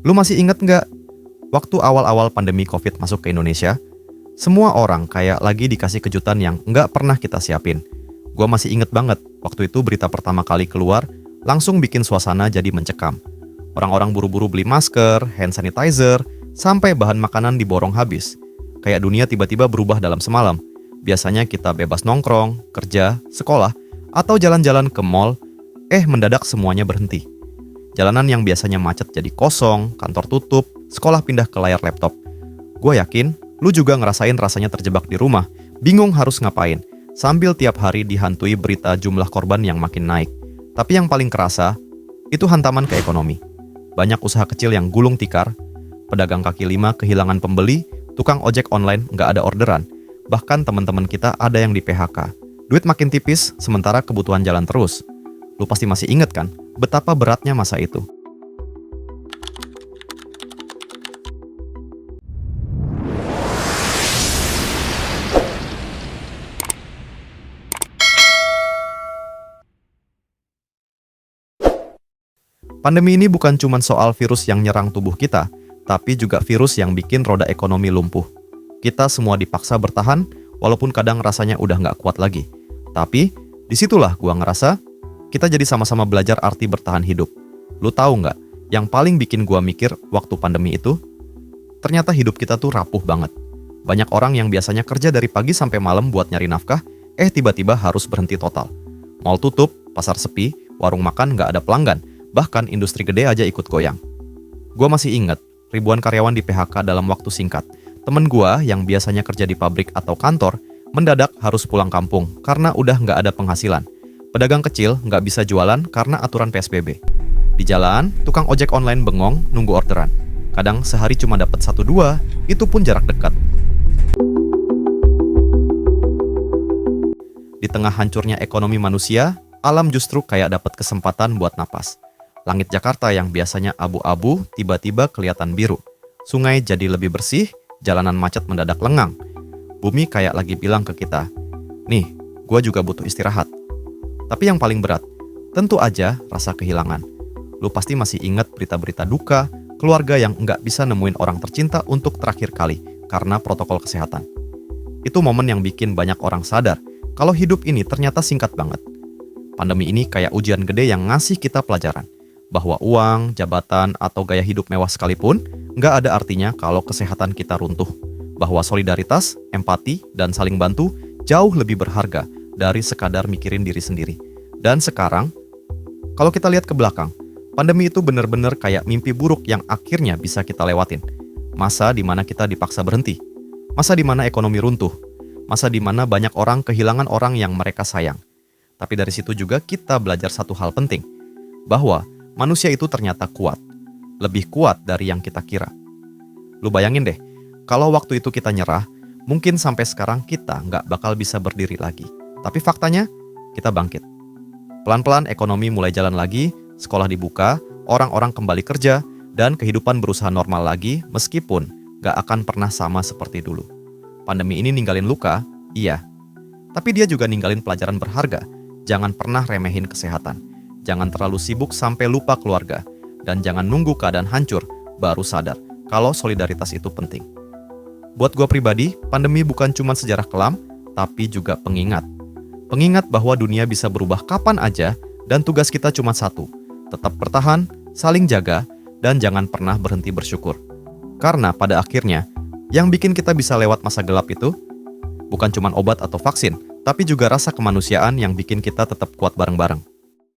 Lu masih inget nggak, waktu awal-awal pandemi COVID masuk ke Indonesia, semua orang kayak lagi dikasih kejutan yang nggak pernah kita siapin. Gua masih inget banget, waktu itu berita pertama kali keluar, langsung bikin suasana jadi mencekam. Orang-orang buru-buru beli masker, hand sanitizer, sampai bahan makanan diborong habis. Kayak dunia tiba-tiba berubah dalam semalam. Biasanya kita bebas nongkrong, kerja, sekolah, atau jalan-jalan ke mall, mendadak semuanya berhenti. Jalanan yang biasanya macet jadi kosong, kantor tutup, sekolah pindah ke layar laptop. Gue yakin, lu juga ngerasain rasanya terjebak di rumah, bingung harus ngapain, sambil tiap hari dihantui berita jumlah korban yang makin naik. Tapi yang paling kerasa, itu hantaman ke ekonomi. Banyak usaha kecil yang gulung tikar, pedagang kaki lima kehilangan pembeli, tukang ojek online nggak ada orderan, bahkan teman-teman kita ada yang di PHK. Duit makin tipis, sementara kebutuhan jalan terus. Lu pasti masih inget kan, betapa beratnya masa itu. Pandemi ini bukan cuma soal virus yang nyerang tubuh kita, tapi juga virus yang bikin roda ekonomi lumpuh. Kita semua dipaksa bertahan, walaupun kadang rasanya udah nggak kuat lagi. Tapi, disitulah gua ngerasa, kita jadi sama-sama belajar arti bertahan hidup. Lu tahu nggak, yang paling bikin gua mikir waktu pandemi itu? Ternyata hidup kita tuh rapuh banget. Banyak orang yang biasanya kerja dari pagi sampai malam buat nyari nafkah, tiba-tiba harus berhenti total. Mall tutup, pasar sepi, warung makan nggak ada pelanggan, bahkan industri gede aja ikut goyang. Gua masih ingat, ribuan karyawan di PHK dalam waktu singkat. Temen gua yang biasanya kerja di pabrik atau kantor, mendadak harus pulang kampung karena udah nggak ada penghasilan. Pedagang kecil nggak bisa jualan karena aturan PSBB. Di jalan, tukang ojek online bengong nunggu orderan. Kadang sehari cuma dapat 1-2, itu pun jarak dekat. Di tengah hancurnya ekonomi manusia, alam justru kayak dapat kesempatan buat napas. Langit Jakarta yang biasanya abu-abu tiba-tiba kelihatan biru. Sungai jadi lebih bersih, jalanan macet mendadak lengang. Bumi kayak lagi bilang ke kita, nih, gua juga butuh istirahat. Tapi yang paling berat, tentu aja rasa kehilangan. Lu pasti masih ingat berita-berita duka, keluarga yang nggak bisa nemuin orang tercinta untuk terakhir kali karena protokol kesehatan. Itu momen yang bikin banyak orang sadar kalau hidup ini ternyata singkat banget. Pandemi ini kayak ujian gede yang ngasih kita pelajaran, bahwa uang, jabatan, atau gaya hidup mewah sekalipun nggak ada artinya kalau kesehatan kita runtuh. Bahwa solidaritas, empati, dan saling bantu jauh lebih berharga dari sekadar mikirin diri sendiri. Dan sekarang, kalau kita lihat ke belakang, pandemi itu bener-bener kayak mimpi buruk yang akhirnya bisa kita lewatin. Masa di mana kita dipaksa berhenti. Masa di mana ekonomi runtuh. Masa di mana banyak orang kehilangan orang yang mereka sayang. Tapi dari situ juga kita belajar satu hal penting, bahwa manusia itu ternyata kuat. Lebih kuat dari yang kita kira. Lu bayangin deh, kalau waktu itu kita nyerah, mungkin sampai sekarang kita nggak bakal bisa berdiri lagi. Tapi faktanya, kita bangkit. Pelan-pelan ekonomi mulai jalan lagi, sekolah dibuka, orang-orang kembali kerja, dan kehidupan berusaha normal lagi meskipun nggak akan pernah sama seperti dulu. Pandemi ini ninggalin luka, iya. Tapi dia juga ninggalin pelajaran berharga. Jangan pernah remehin kesehatan. Jangan terlalu sibuk sampai lupa keluarga. Dan jangan nunggu keadaan hancur, baru sadar kalau solidaritas itu penting. Buat gue pribadi, pandemi bukan cuma sejarah kelam, tapi juga pengingat. Pengingat bahwa dunia bisa berubah kapan aja, dan tugas kita cuma satu. Tetap bertahan, saling jaga, dan jangan pernah berhenti bersyukur. Karena pada akhirnya, yang bikin kita bisa lewat masa gelap itu, bukan cuma obat atau vaksin, tapi juga rasa kemanusiaan yang bikin kita tetap kuat bareng-bareng.